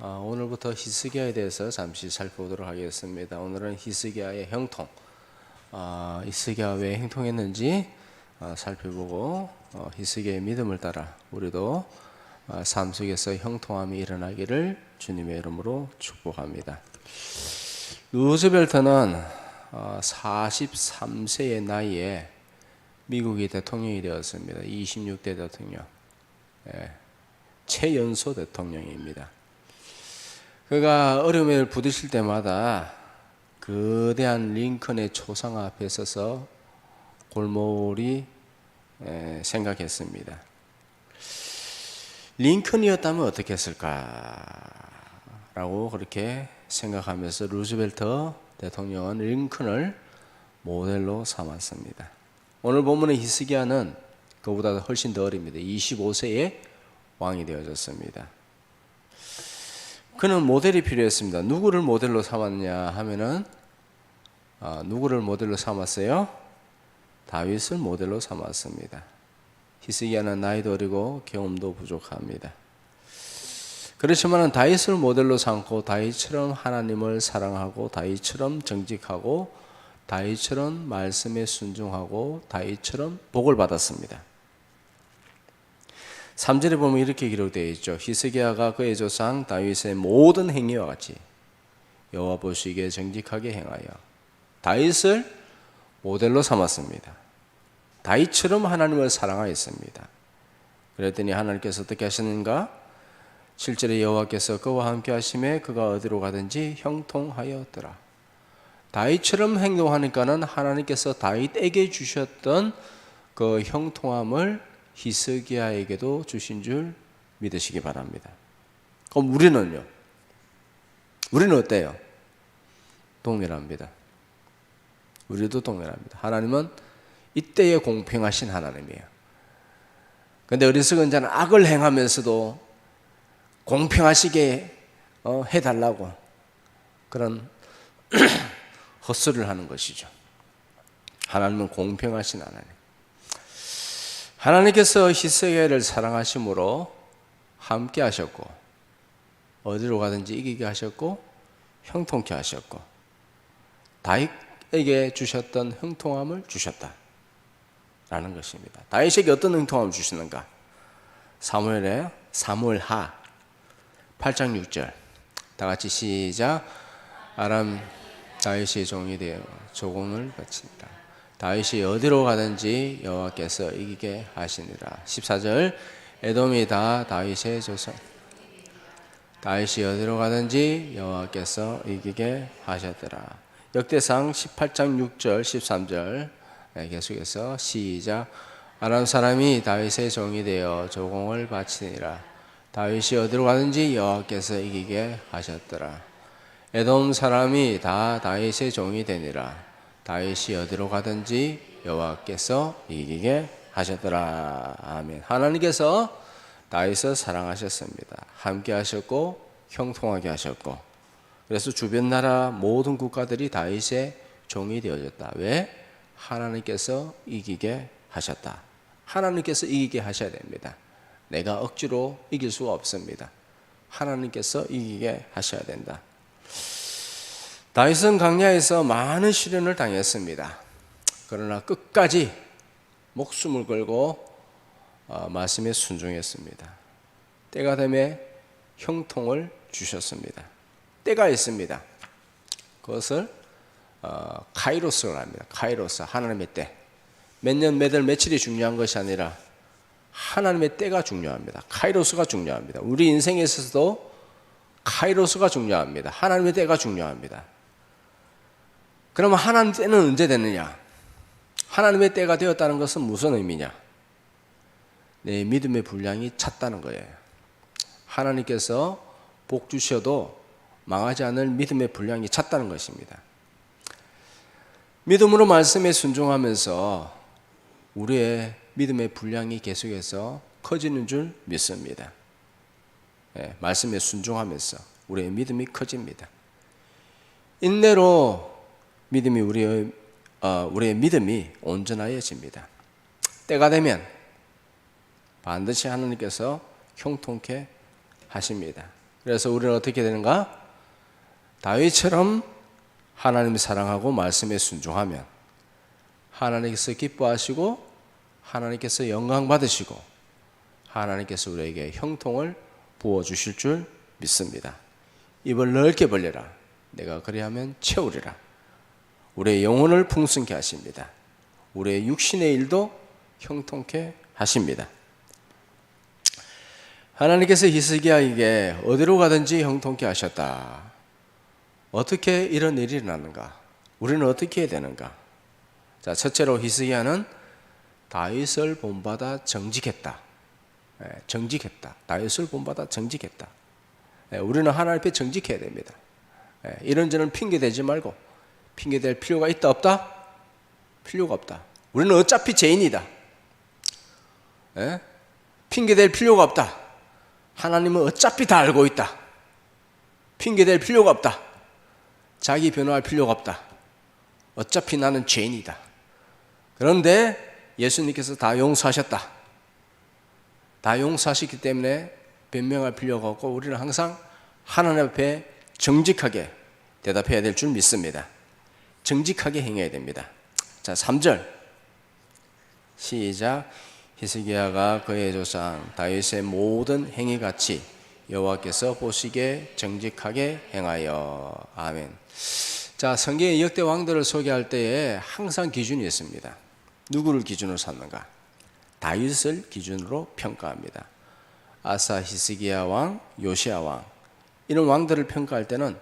오늘부터 히스기야에 대해서 잠시 살펴보도록 하겠습니다. 오늘은 히스기야의 형통, 히스기야 왜 행통했는지 살펴보고 히스기야의 믿음을 따라 우리도 삶 속에서 형통함이 일어나기를 주님의 이름으로 축복합니다. 루즈벨트는 43세의 나이에 미국의 대통령이 되었습니다. 26대 대통령, 최연소 대통령입니다. 그가 어려움에 부딪힐 때마다 거대한 링컨의 초상 앞에 서서 골몰이 생각했습니다. 링컨이었다면 어떻게 했을까라고 그렇게 생각하면서 루즈벨트 대통령은 링컨을 모델로 삼았습니다. 오늘 본문의 히스기야는 그보다 훨씬 더 어립니다. 25세에 왕이 되어졌습니다. 그는 모델이 필요했습니다. 누구를 모델로 삼았냐 하면은 누구를 모델로 삼았어요? 다윗을 모델로 삼았습니다. 히스기야는 나이도 어리고 경험도 부족합니다. 그렇지만 다윗을 모델로 삼고 다윗처럼 하나님을 사랑하고 다윗처럼 정직하고 다윗처럼 말씀에 순종하고 다윗처럼 복을 받았습니다. 3절에 보면 이렇게 기록되어 있죠. 히스기야가 그의 조상 다윗의 모든 행위와 같이 여호와 보시기에 정직하게 행하여 다윗을 모델로 삼았습니다. 다윗처럼 하나님을 사랑하였습니다. 그랬더니 하나님께서 어떻게 하셨는가? 7절에 여호와께서 그와 함께 하심에 그가 어디로 가든지 형통하였더라. 다윗처럼 행동하니까는 하나님께서 다윗에게 주셨던 그 형통함을 히스기야에게도 주신 줄 믿으시기 바랍니다. 그럼 우리는요? 우리는 어때요? 동일합니다. 우리도 동일합니다. 하나님은 이때에 공평하신 하나님이에요. 그런데 어리석은 자는 악을 행하면서도 공평하시게 해달라고 그런 헛소리를 하는 것이죠. 하나님은 공평하신 하나님. 하나님께서 히스기야를 사랑하심으로 함께 하셨고 어디로 가든지 이기게 하셨고 형통케 하셨고 다윗에게 주셨던 형통함을 주셨다라는 것입니다. 다윗에게 어떤 형통함을 주시는가? 사무엘하 8장 6절 다 같이 시작. 아람 다윗의 종이 되어 조공을 바친다. 다윗이 어디로 가든지 여호와께서 이기게 하시니라. 14절 에돔이 다 다윗의 조상. 다윗이 어디로 가든지 여호와께서 이기게 하셨더라. 역대상 18장 6절 13절 계속해서 시작. 아람 사람이 다윗의 종이 되어 조공을 바치니라. 다윗이 어디로 가든지 여호와께서 이기게 하셨더라. 에돔 사람이 다 다윗의 종이 되니라. 다윗이 어디로 가든지 여호와께서 이기게 하셨더라. 아멘. 하나님께서 다윗을 사랑하셨습니다. 함께 하셨고 형통하게 하셨고 그래서 주변 나라 모든 국가들이 다윗의 종이 되어졌다. 왜? 하나님께서 이기게 하셨다. 하나님께서 이기게 하셔야 됩니다. 내가 억지로 이길 수가 없습니다. 하나님께서 이기게 하셔야 된다. 다윗은 광야에서 많은 시련을 당했습니다. 그러나 끝까지 목숨을 걸고 말씀에 순종했습니다. 때가 되매 형통을 주셨습니다. 때가 있습니다. 그것을 카이로스라고 합니다. 카이로스, 하나님의 때. 몇 년, 몇 월, 며칠이 중요한 것이 아니라 하나님의 때가 중요합니다. 카이로스가 중요합니다. 우리 인생에 있어서도 카이로스가 중요합니다. 하나님의 때가 중요합니다. 그러면 하나님의 때는 언제 되느냐? 하나님의 때가 되었다는 것은 무슨 의미냐? 내 믿음의 분량이 찼다는 거예요. 하나님께서 복 주셔도 망하지 않을 믿음의 분량이 찼다는 것입니다. 믿음으로 말씀에 순종하면서 우리의 믿음의 분량이 계속해서 커지는 줄 믿습니다. 말씀에 순종하면서 우리의 믿음이 커집니다. 인내로 믿음이 우리의 믿음이 온전하여집니다. 때가 되면 반드시 하나님께서 형통케 하십니다. 그래서 우리는 어떻게 되는가? 다윗처럼 하나님을 사랑하고 말씀에 순종하면 하나님께서 기뻐하시고 하나님께서 영광 받으시고 하나님께서 우리에게 형통을 부어주실 줄 믿습니다. 입을 넓게 벌려라. 내가 그리하면 채우리라. 우리의 영혼을 풍성케 하십니다. 우리의 육신의 일도 형통케 하십니다. 하나님께서 히스기야에게 어디로 가든지 형통케 하셨다. 어떻게 이런 일이 일어나는가? 우리는 어떻게 해야 되는가? 자, 첫째로 히스기야는 다윗을 본받아 정직했다. 정직했다. 다윗을 본받아 정직했다. 우리는 하나님 앞에 정직해야 됩니다. 이런저런 핑계 대지 말고 핑계 댈 필요가 있다 없다? 필요가 없다. 우리는 어차피 죄인이다. 핑계 댈 필요가 없다. 하나님은 어차피 다 알고 있다. 핑계 댈 필요가 없다. 자기 변호할 필요가 없다. 어차피 나는 죄인이다. 그런데 예수님께서 다 용서하셨다. 다 용서하셨기 때문에 변명할 필요가 없고 우리는 항상 하나님 앞에 정직하게 대답해야 될 줄 믿습니다. 정직하게 행해야 됩니다. 자, 3절 시작. 히스기야가 그의 조상 다윗의 모든 행위같이 여호와께서 보시기에 정직하게 행하여. 아멘. 자, 성경의 역대 왕들을 소개할 때에 항상 기준이 있습니다. 누구를 기준으로 삼는가? 다윗을 기준으로 평가합니다. 아사, 히스기야 왕, 요시야 왕, 이런 왕들을 평가할 때는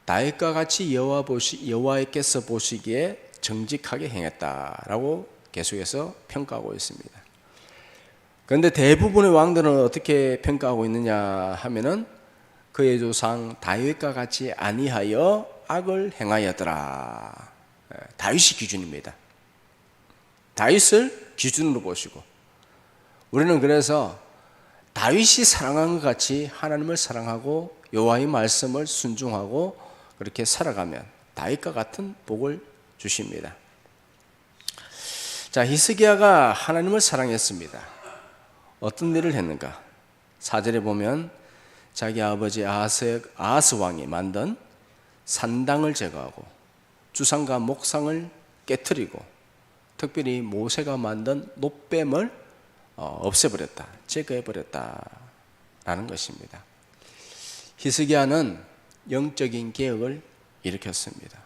다윗과 같이 여호와께서 보시기에 정직하게 행했다라고 계속해서 평가하고 있습니다. 그런데 대부분의 왕들은 어떻게 평가하고 있느냐 하면은 그의 조상 다윗과 같이 아니하여 악을 행하였더라. 다윗이 기준입니다. 다윗을 기준으로 보시고 우리는 그래서 다윗이 사랑한 것 같이 하나님을 사랑하고 여호와의 말씀을 순종하고 그렇게 살아가면 다윗과 같은 복을 주십니다. 자, 히스기야가 하나님을 사랑했습니다. 어떤 일을 했는가? 4절에 보면 자기 아버지 아하스 왕이 만든 산당을 제거하고 주상과 목상을 깨트리고 특별히 모세가 만든 놋뱀을 없애버렸다, 제거해버렸다라는 것입니다. 히스기야는 영적인 개혁을 일으켰습니다.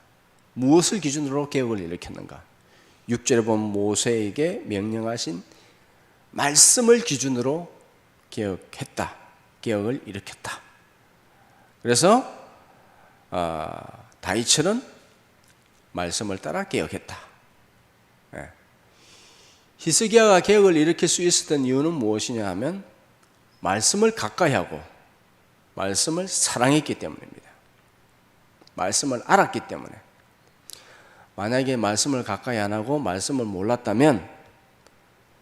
무엇을 기준으로 개혁을 일으켰는가? 6절에 보면 모세에게 명령하신 말씀을 기준으로 개혁을 일으켰다. 그래서 다윗처럼 말씀을 따라 개혁했다. 히스기야가 개혁을 일으킬 수 있었던 이유는 무엇이냐 하면 말씀을 가까이 하고 말씀을 사랑했기 때문입니다. 말씀을 알았기 때문에. 만약에 말씀을 가까이 안 하고 말씀을 몰랐다면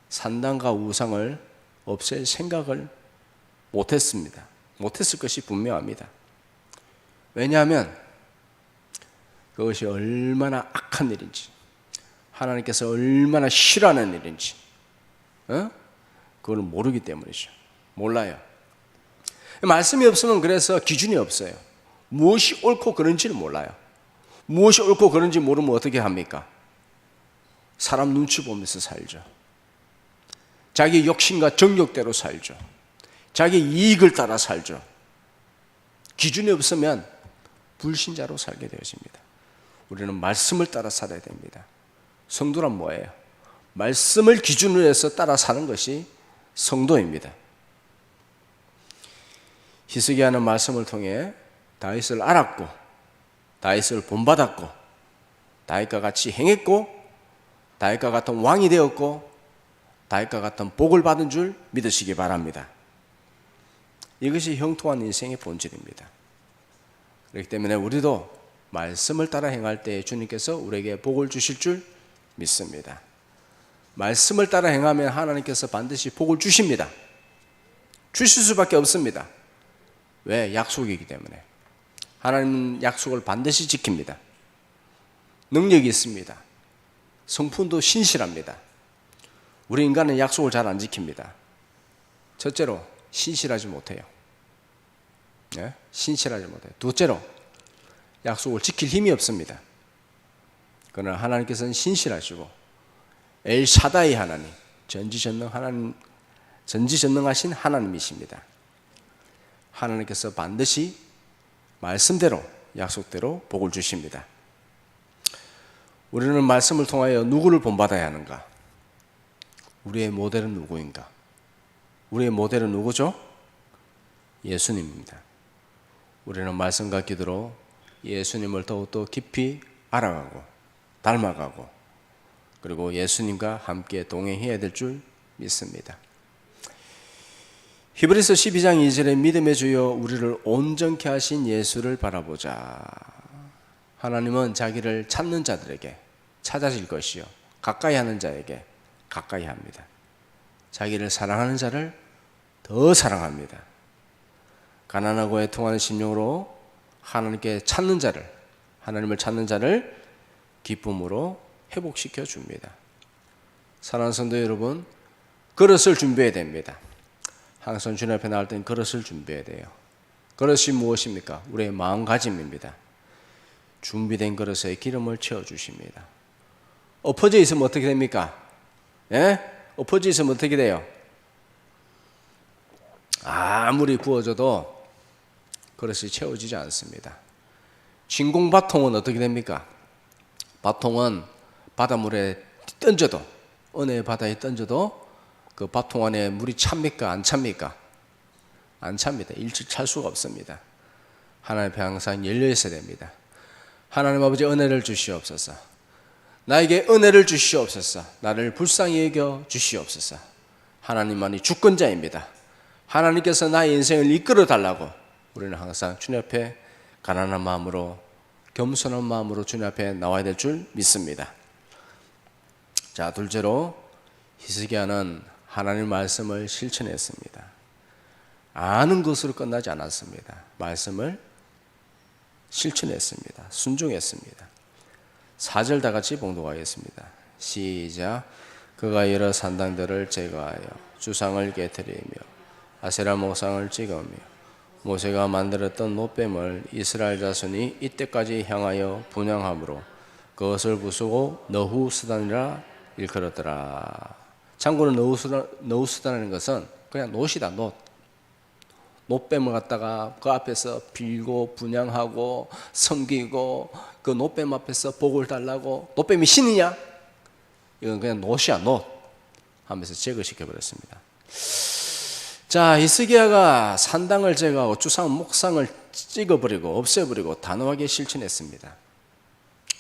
산당과 우상을 없앨 생각을 못했습니다. 못했을 것이 분명합니다. 왜냐하면 그것이 얼마나 악한 일인지, 하나님께서 얼마나 싫어하는 일인지 그걸 모르기 때문이죠. 몰라요. 말씀이 없으면 그래서 기준이 없어요. 무엇이 옳고 그른지를 몰라요. 무엇이 옳고 그른지 모르면 어떻게 합니까? 사람 눈치 보면서 살죠. 자기 욕심과 정욕대로 살죠. 자기 이익을 따라 살죠. 기준이 없으면 불신자로 살게 되어집니다. 우리는 말씀을 따라 살아야 됩니다. 성도란 뭐예요? 말씀을 기준으로 해서 따라 사는 것이 성도입니다. 히스기야는 말씀을 통해 다윗을 알았고 다윗을 본받았고 다윗과 같이 행했고 다윗과 같은 왕이 되었고 다윗과 같은 복을 받은 줄 믿으시기 바랍니다. 이것이 형통한 인생의 본질입니다. 그렇기 때문에 우리도 말씀을 따라 행할 때 주님께서 우리에게 복을 주실 줄 믿습니다. 말씀을 따라 행하면 하나님께서 반드시 복을 주십니다. 주실 수밖에 없습니다. 왜? 약속이기 때문에. 하나님은 약속을 반드시 지킵니다. 능력이 있습니다. 성품도 신실합니다. 우리 인간은 약속을 잘 안 지킵니다. 첫째로 신실하지 못해요. 신실하지 못해요. 둘째로 약속을 지킬 힘이 없습니다. 그러나 하나님께서는 신실하시고 엘샤다이 하나님, 전지전능하신 하나님이십니다. 하나님께서 반드시 말씀대로 약속대로 복을 주십니다. 우리는 말씀을 통하여 누구를 본받아야 하는가? 우리의 모델은 누구인가? 우리의 모델은 누구죠? 예수님입니다. 우리는 말씀과 기도로 예수님을 더욱더 깊이 알아가고 닮아가고 그리고 예수님과 함께 동행해야 될 줄 믿습니다. 히브리서 12장 2절에 믿음의 주여 우리를 온전케 하신 예수를 바라보자. 하나님은 자기를 찾는 자들에게 찾아질 것이요 가까이 하는 자에게 가까이 합니다. 자기를 사랑하는 자를 더 사랑합니다. 가난하고 애통하는 심령으로 하나님을 찾는 자를 기쁨으로 회복시켜 줍니다. 사랑하는 성도 여러분, 그릇을 준비해야 됩니다. 항상 주님 앞에 나올 땐 그릇을 준비해야 돼요. 그릇이 무엇입니까? 우리의 마음가짐입니다. 준비된 그릇에 기름을 채워주십니다. 엎어져 있으면 어떻게 됩니까? 엎어져 있으면 어떻게 돼요? 아무리 부어져도 그릇이 채워지지 않습니다. 진공바통은 어떻게 됩니까? 바통은 바닷물에 던져도, 은혜의 바다에 던져도 그 바통 안에 물이 찹니까? 안 찹니까? 안 찹니다. 일찍 찰 수가 없습니다. 하나님 앞에 항상 열려 있어야 됩니다. 하나님 아버지 은혜를 주시옵소서. 나에게 은혜를 주시옵소서. 나를 불쌍히 여겨 주시옵소서. 하나님만이 주권자입니다. 하나님께서 나의 인생을 이끌어 달라고 우리는 항상 주님 앞에 가난한 마음으로 겸손한 마음으로 주님 앞에 나와야 될 줄 믿습니다. 자, 둘째로 히스기야는 하나님 말씀을 실천했습니다. 아는 것으로 끝나지 않았습니다. 말씀을 실천했습니다. 순종했습니다. 4절 다 같이 봉독하겠습니다. 시작. 그가 여러 산당들을 제거하여 주상을 깨뜨리며 아세라 목상을 찍으며 모세가 만들었던 노뱀을 이스라엘 자손이 이때까지 향하여 분향함으로 그것을 부수고 너후수단이라 일컬었더라. 참고로 너후수단이라는 것은 그냥 놋이다, 놋. 노뱀을 갖다가 그 앞에서 빌고 분향하고 섬기고 그 노뱀 앞에서 복을 달라고. 노뱀이 신이냐? 이건 그냥 놋이야, 놋 하면서 제거시켜 버렸습니다. 자, 히스기야가 산당을 제거하고 주상 목상을 찍어버리고 없애버리고 단호하게 실천했습니다.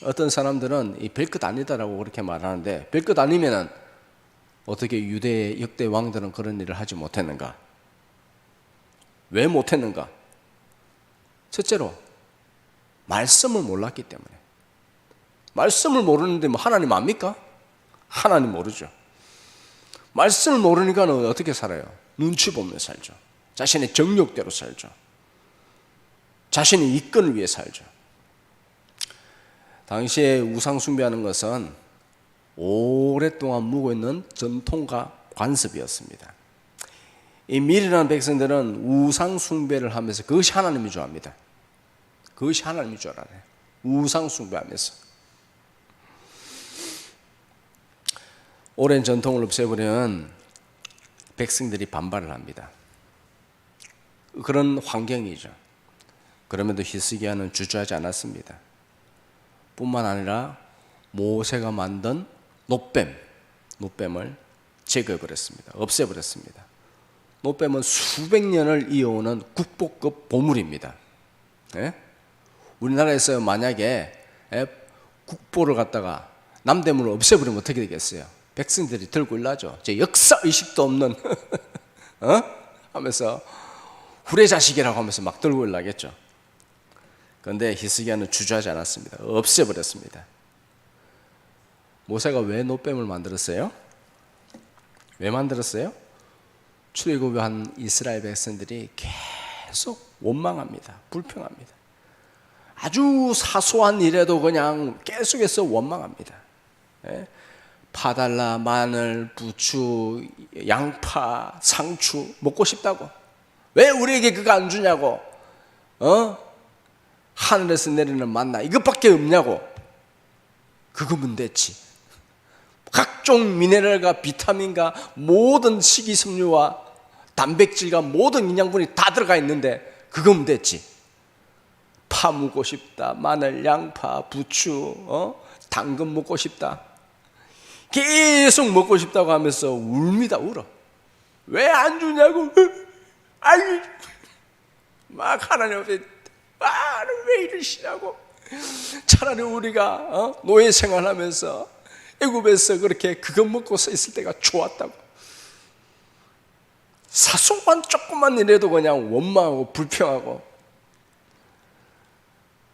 어떤 사람들은 이 별것 아니다라고 그렇게 말하는데, 별것 아니면은 어떻게 유대 역대 왕들은 그런 일을 하지 못했는가? 왜 못했는가? 첫째로 말씀을 몰랐기 때문에. 말씀을 모르는데 뭐 하나님 압니까? 하나님 모르죠. 말씀을 모르니까 어떻게 살아요? 눈치 보며 살죠. 자신의 정욕대로 살죠. 자신의 이권을 위해 살죠. 당시에 우상 숭배하는 것은 오랫동안 묵고 있는 전통과 관습이었습니다. 이 미리라는 백성들은 우상 숭배를 하면서 그것이 하나님인 줄 압니다. 그것이 하나님인 줄 알아요. 우상 숭배하면서. 오랜 전통을 없애버리면 백성들이 반발을 합니다. 그런 환경이죠. 그럼에도 히스기야는 주저하지 않았습니다. 뿐만 아니라 모세가 만든 노뱀을 제거해버렸습니다. 없애버렸습니다. 노뱀은 수백 년을 이어오는 국보급 보물입니다. 우리나라에서 만약에 국보를 갖다가 남대문을 없애버리면 어떻게 되겠어요? 백성들이 들고 일나죠. 제 역사의식도 없는 하면서 후레자식이라고 하면서 막 들고 일나겠죠. 그런데 히스기야는 주저하지 않았습니다. 없애버렸습니다. 모세가 왜 노뱀을 만들었어요? 왜 만들었어요? 출애굽한 이스라엘 백성들이 계속 원망합니다. 불평합니다. 아주 사소한 일에도 그냥 계속해서 원망합니다. 파달라, 마늘, 부추, 양파, 상추 먹고 싶다고. 왜 우리에게 그거 안 주냐고. 하늘에서 내리는 만나 이것밖에 없냐고. 그거면 됐지. 각종 미네랄과 비타민과 모든 식이섬유와 단백질과 모든 영양분이 다 들어가 있는데 그거면 됐지. 파 먹고 싶다, 마늘, 양파, 부추, 당근 먹고 싶다, 계속 먹고 싶다고 하면서 울미다 울어. 왜 안 주냐고. 아이, 막 하나님 앞에 왜 이러시냐고. 차라리 우리가 노예 생활하면서 애굽에서 그렇게 그거 먹고 서 있을 때가 좋았다고. 사소한 조금만 일해도 그냥 원망하고 불평하고.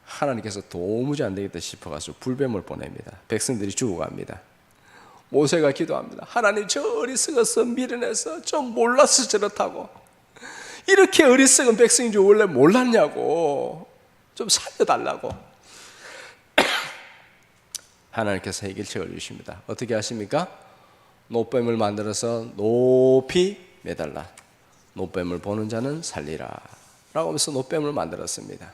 하나님께서 도무지 안 되겠다 싶어가지고 불뱀을 보냅니다. 백성들이 죽어갑니다. 모세가 기도합니다. 하나님, 저 어리석어서 미련해서 저 몰라서 저렇다고. 이렇게 어리석은 백성인 줄 원래 몰랐냐고. 좀 살려달라고. 하나님께서 해결책을 주십니다. 어떻게 하십니까? 노뱀을 만들어서 높이 매달라. 노뱀을 보는 자는 살리라 라고 하면서 노뱀을 만들었습니다.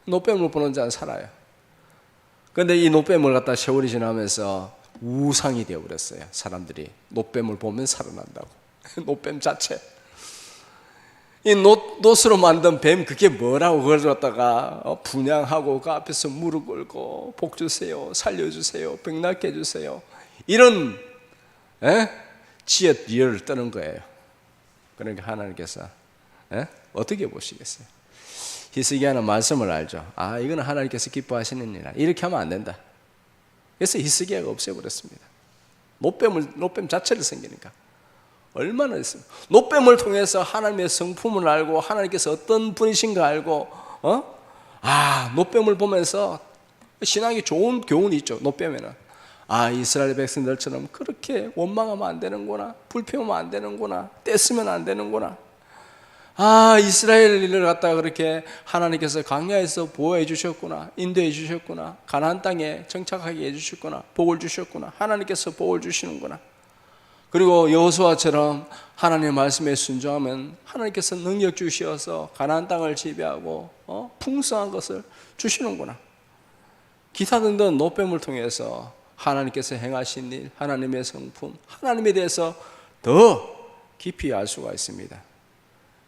노뱀을 보는 자는 살아요. 그런데 이 노뱀을 갖다 세월이 지나면서 우상이 되어버렸어요. 사람들이 노뱀을 보면 살아난다고. 노뱀 자체, 이 놋으로 만든 뱀, 그게 뭐라고 그걸 갖다가 분양하고 그 앞에서 무릎 꿇고 복 주세요, 살려주세요, 병 낫게 해주세요, 이런 지읒 리얼을 떠는 거예요. 그러니까 하나님께서 어떻게 보시겠어요? 히스기야는 말씀을 알죠. 이거는 하나님께서 기뻐하시는 일이라, 이렇게 하면 안 된다. 그래서 히스기야가 없애버렸습니다. 노뱀 자체를 섬기니까. 얼마나 있습니까? 노뱀을 통해서 하나님의 성품을 알고 하나님께서 어떤 분이신가 알고, 노뱀을 보면서 신앙이 좋은 교훈이 있죠. 노뱀에는 이스라엘 백성들처럼 그렇게 원망하면 안 되는구나, 불평하면 안 되는구나, 떼쓰면 안 되는구나. 이스라엘을 갖다가 그렇게 하나님께서 광야에서 보호해 주셨구나, 인도해 주셨구나, 가나안 땅에 정착하게 해 주셨구나, 복을 주셨구나, 하나님께서 복을 주시는구나. 그리고 여호수아처럼 하나님의 말씀에 순종하면 하나님께서 능력 주시어서 가나안 땅을 지배하고 풍성한 것을 주시는구나. 기타 등등 노뱀을 통해서 하나님께서 행하신 일, 하나님의 성품, 하나님에 대해서 더 깊이 알 수가 있습니다.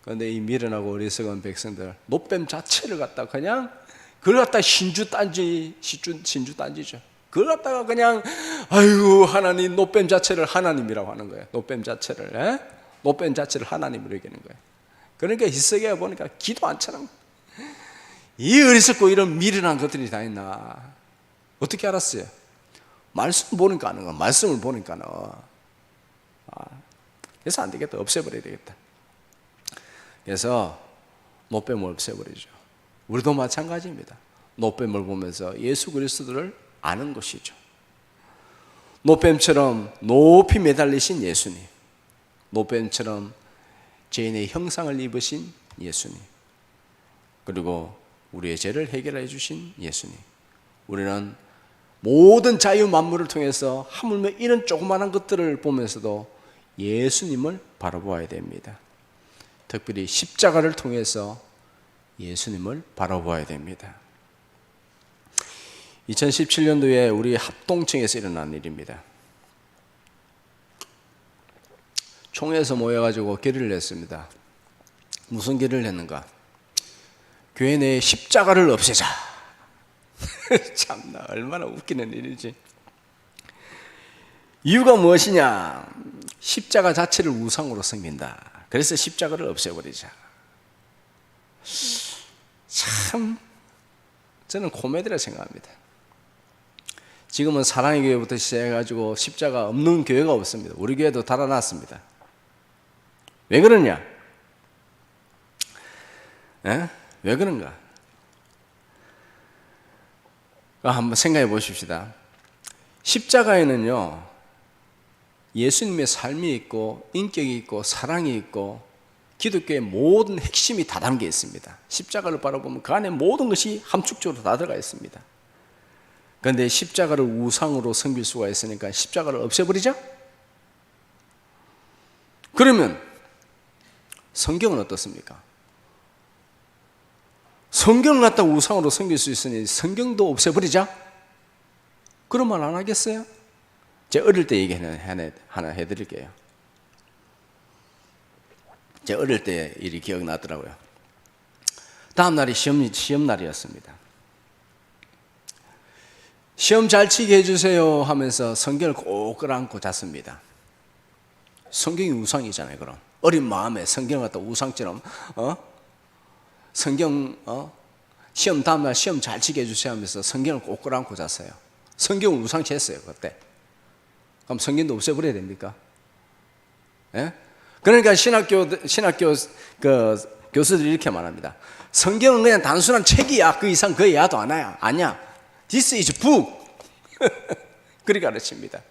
그런데 이 미련하고 어리석은 백성들, 노뱀 자체를 갖다 그냥 그걸 갖다 신주 딴지죠. 그걸 갖다가 그냥 하나님, 노뱀 자체를 하나님이라고 하는 거예요. 노뱀 자체를 하나님으로 여기는 거예요. 그러니까 히스기야 보니까 기도 안 차는 거예요. 이 어리석고 이런 미련한 것들이 다 있나. 어떻게 알았어요? 말씀 보니까 아는 거야. 말씀을 보니까는. 그래서 안 되겠다, 없애버려야 되겠다. 그래서 노뱀을 없애버리죠. 우리도 마찬가지입니다. 노뱀을 보면서 예수 그리스도를 아는 것이죠. 노뱀처럼 높이 매달리신 예수님, 노뱀처럼 죄인의 형상을 입으신 예수님, 그리고 우리의 죄를 해결해 주신 예수님. 우리는 모든 자유 만물을 통해서 하물며 이런 조그마한 것들을 보면서도 예수님을 바라보아야 됩니다. 특별히 십자가를 통해서 예수님을 바라보아야 됩니다. 2017년도에 우리 합동청에서 일어난 일입니다. 총회에서 모여가지고 결의를 냈습니다. 무슨 결의를 했는가? 교회 내에 십자가를 없애자. 참나, 얼마나 웃기는 일이지. 이유가 무엇이냐? 십자가 자체를 우상으로 섬긴다. 그래서 십자가를 없애버리자. 참, 저는 코미디라 생각합니다. 지금은 사랑의 교회부터 시작해가지고 십자가 없는 교회가 없습니다. 우리 교회도 달아났습니다. 왜 그러냐? 왜 그런가? 한번 생각해 보십시다. 십자가에는요, 예수님의 삶이 있고 인격이 있고 사랑이 있고 기독교의 모든 핵심이 다 담겨 있습니다. 십자가를 바라보면 그 안에 모든 것이 함축적으로 다 들어가 있습니다. 그런데 십자가를 우상으로 섬길 수가 있으니까 십자가를 없애버리자? 그러면 성경은 어떻습니까? 성경을 갖다 우상으로 섬길 수 있으니 성경도 없애버리자? 그런 말 안 하겠어요? 제 어릴 때 얘기 하나 해드릴게요. 제 어릴 때 일이 기억나더라고요. 다음 날이 시험 날이었습니다. 시험 잘 치게 해주세요 하면서 성경을 꼭 끌어안고 잤습니다. 성경이 우상이잖아요. 그럼 어린 마음에 성경을 갖다 우상처럼 성경 시험 다음날 시험 잘 치게 해주세요 하면서 성경을 꼭 끌어안고 잤어요. 성경을 우상치 했어요 그때. 그럼 성경도 없애버려야 됩니까? 예? 그러니까 신학교 그 교수들이 이렇게 말합니다. 성경은 그냥 단순한 책이야. 그 이상 그 이하도 아니야. This is book. 그렇게 가르칩니다.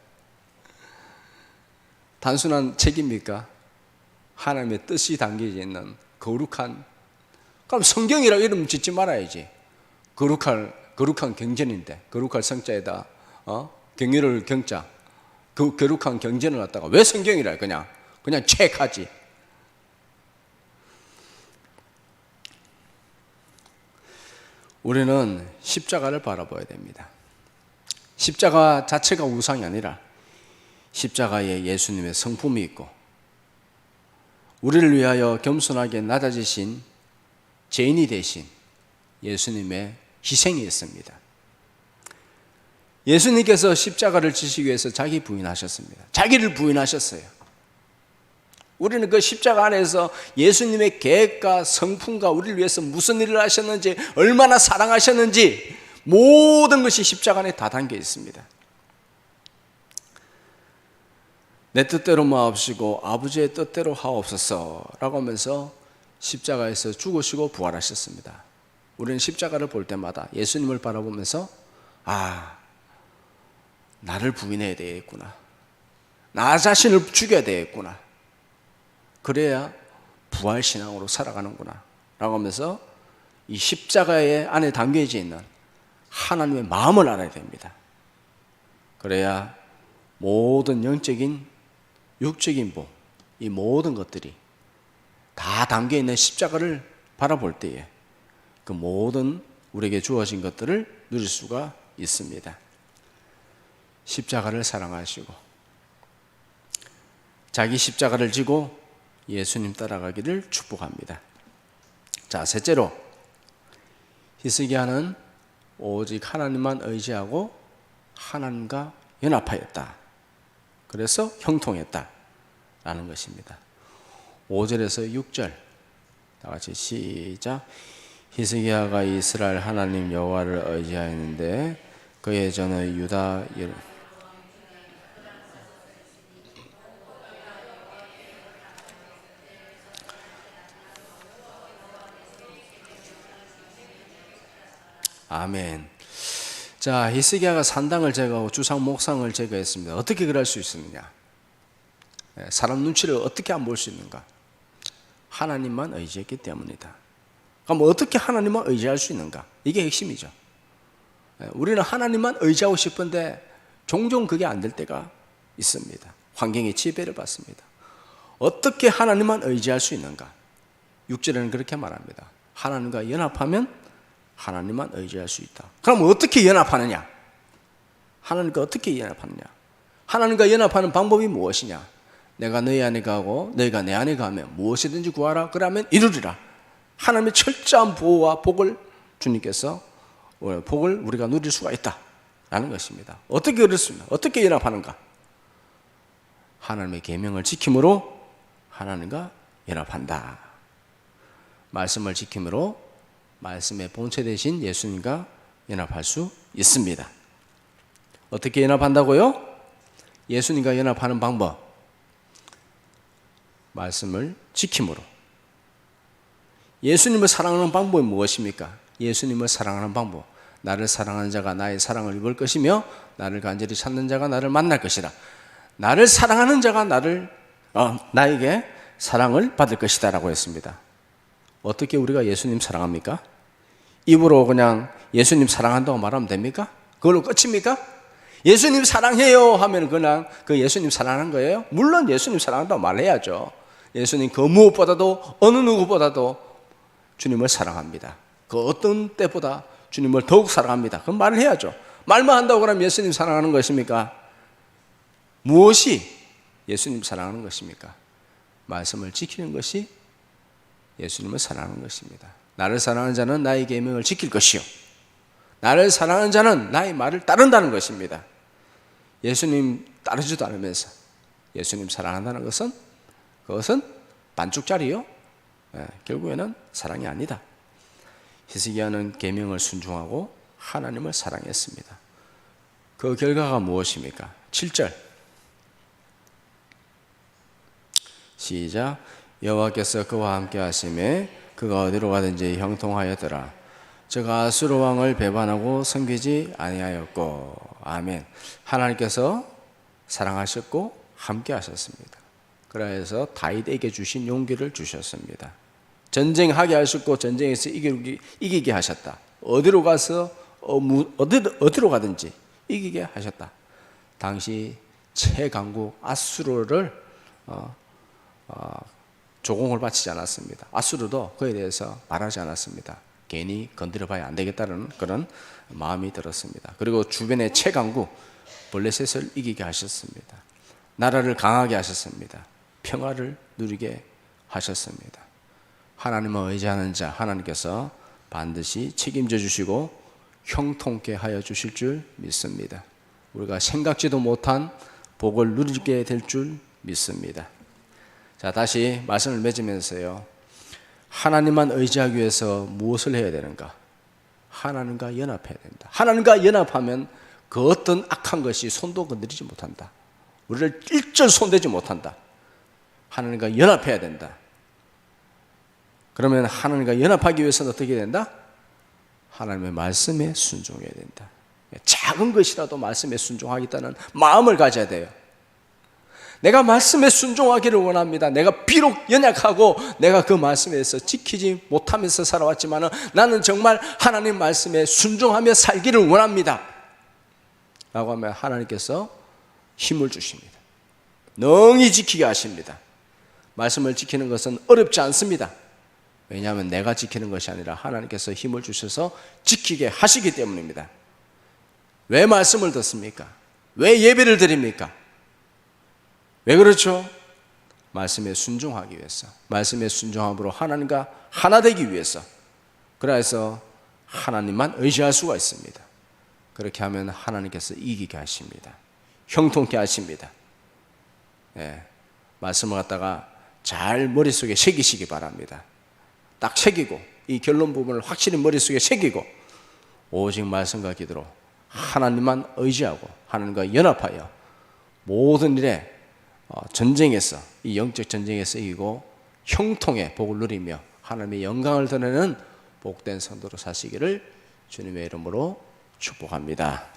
단순한 책입니까? 하나님의 뜻이 담겨져 있는 거룩한. 그럼 성경이라고 이름 짓지 말아야지. 거룩한 경전인데, 거룩할 성자에다 경외를 경자, 그 거룩한 경전을 갖다가 왜 성경이라 그냥 책하지. 우리는 십자가를 바라봐야 됩니다. 십자가 자체가 우상이 아니라 십자가에 예수님의 성품이 있고 우리를 위하여 겸손하게 낮아지신 죄인이 되신 예수님의 희생이 있습니다. 예수님께서 십자가를 지시기 위해서 자기 부인하셨습니다. 자기를 부인하셨어요. 우리는 그 십자가 안에서 예수님의 계획과 성품과 우리를 위해서 무슨 일을 하셨는지, 얼마나 사랑하셨는지 모든 것이 십자가 안에 다 담겨 있습니다. 내 뜻대로 마옵시고 아버지의 뜻대로 하옵소서 라고 하면서 십자가에서 죽으시고 부활하셨습니다. 우리는 십자가를 볼 때마다 예수님을 바라보면서 나를 부인해야 되겠구나. 나 자신을 죽여야 되겠구나. 그래야 부활신앙으로 살아가는구나 라고 하면서 이 십자가의 안에 담겨져 있는 하나님의 마음을 알아야 됩니다. 그래야 모든 영적인 육적인 복, 이 모든 것들이 다 담겨있는 십자가를 바라볼 때에 그 모든 우리에게 주어진 것들을 누릴 수가 있습니다. 십자가를 사랑하시고 자기 십자가를 지고 예수님 따라가기를 축복합니다. 자, 셋째로 히스기야는 오직 하나님만 의지하고 하나님과 연합하였다. 그래서 형통했다라는 것입니다. 5절에서 6절 다 같이 시작. 히스기야가 이스라엘 하나님 여호와를 의지하였는데 그의 전의 유다 아멘. 자, 히스기야가 산당을 제거하고 주상 목상을 제거했습니다. 어떻게 그럴 수 있느냐? 사람 눈치를 어떻게 안 볼 수 있는가? 하나님만 의지했기 때문이다. 그럼 어떻게 하나님만 의지할 수 있는가? 이게 핵심이죠. 우리는 하나님만 의지하고 싶은데 종종 그게 안 될 때가 있습니다. 환경의 지배를 받습니다. 어떻게 하나님만 의지할 수 있는가? 6절에는 그렇게 말합니다. 하나님과 연합하면 하나님만 의지할 수 있다. 그럼 어떻게 연합하느냐? 하나님과 어떻게 연합하느냐? 하나님과 연합하는 방법이 무엇이냐? 내가 너희 안에 가고 너희가 내 안에 가면 무엇이든지 구하라. 그러면 이루리라. 하나님의 철저한 보호와 복을 주님께서 복을 우리가 누릴 수가 있다라는 것입니다. 어떻게 그렇습니까? 어떻게 연합하는가? 하나님의 계명을 지킴으로 하나님과 연합한다. 말씀을 지킴으로 말씀의 본체 되신 예수님과 연합할 수 있습니다. 어떻게 연합한다고요? 예수님과 연합하는 방법. 말씀을 지킴으로. 예수님을 사랑하는 방법이 무엇입니까? 예수님을 사랑하는 방법. 나를 사랑하는 자가 나의 사랑을 입을 것이며 나를 간절히 찾는 자가 나를 만날 것이라. 나를 사랑하는 자가 나에게 사랑을 받을 것이다 라고 했습니다. 어떻게 우리가 예수님 사랑합니까? 입으로 그냥 예수님 사랑한다고 말하면 됩니까? 그걸로 끝입니까? 예수님 사랑해요 하면 그냥 그 예수님 사랑하는 거예요? 물론 예수님 사랑한다고 말해야죠. 예수님 그 무엇보다도 어느 누구보다도 주님을 사랑합니다. 그 어떤 때보다 주님을 더욱 사랑합니다. 그럼 말을 해야죠. 말만 한다고 그러면 예수님 사랑하는 것입니까? 무엇이 예수님 사랑하는 것입니까? 말씀을 지키는 것이 예수님을 사랑하는 것입니다. 나를 사랑하는 자는 나의 계명을 지킬 것이요, 나를 사랑하는 자는 나의 말을 따른다는 것입니다. 예수님 따르지도 않으면서 예수님 사랑한다는 것은, 그것은 반쪽짜리요, 결국에는 사랑이 아니다. 히스기야는 계명을 순종하고 하나님을 사랑했습니다. 그 결과가 무엇입니까? 7절 시작. 여호와께서 그와 함께 하심에 그가 어디로 가든지 형통하였더라. 저가 아수르 왕을 배반하고 섬기지 아니하였고. 아멘. 하나님께서 사랑하셨고 함께 하셨습니다. 그래서 다윗에게 주신 용기를 주셨습니다. 전쟁하게 하셨고 전쟁에서 이기게 하셨다. 어디로 가서 어디로 가든지 이기게 하셨다. 당시 최강국 아수르를 조공을 바치지 않았습니다. 아수르도 그에 대해서 말하지 않았습니다. 괜히 건드려봐야 안 되겠다는 그런 마음이 들었습니다. 그리고 주변의 최강국 블레셋을 이기게 하셨습니다. 나라를 강하게 하셨습니다. 평화를 누리게 하셨습니다. 하나님을 의지하는 자 하나님께서 반드시 책임져 주시고 형통케 하여 주실 줄 믿습니다. 우리가 생각지도 못한 복을 누리게 될 줄 믿습니다. 자, 다시 말씀을 맺으면서요, 하나님만 의지하기 위해서 무엇을 해야 되는가? 하나님과 연합해야 된다. 하나님과 연합하면 그 어떤 악한 것이 손도 건드리지 못한다. 우리를 일절 손대지 못한다. 하나님과 연합해야 된다. 그러면 하나님과 연합하기 위해서는 어떻게 된다? 하나님의 말씀에 순종해야 된다. 작은 것이라도 말씀에 순종하겠다는 마음을 가져야 돼요. 내가 말씀에 순종하기를 원합니다. 내가 비록 연약하고 내가 그 말씀에서 지키지 못하면서 살아왔지만 나는 정말 하나님 말씀에 순종하며 살기를 원합니다 라고 하면 하나님께서 힘을 주십니다. 능히 지키게 하십니다. 말씀을 지키는 것은 어렵지 않습니다. 왜냐하면 내가 지키는 것이 아니라 하나님께서 힘을 주셔서 지키게 하시기 때문입니다. 왜 말씀을 듣습니까? 왜 예배를 드립니까? 왜 그렇죠? 말씀에 순종하기 위해서, 말씀에 순종함으로 하나님과 하나 되기 위해서. 그래서 하나님만 의지할 수가 있습니다. 그렇게 하면 하나님께서 이기게 하십니다. 형통케 하십니다. 말씀을 갖다가 잘 머릿속에 새기시기 바랍니다. 딱 새기고 이 결론 부분을 확실히 머릿속에 새기고 오직 말씀과 기도로 하나님만 의지하고 하나님과 연합하여 모든 일에 전쟁에서, 이 영적 전쟁에서 이기고 형통의 복을 누리며 하나님의 영광을 드러내는 복된 성도로 사시기를 주님의 이름으로 축복합니다.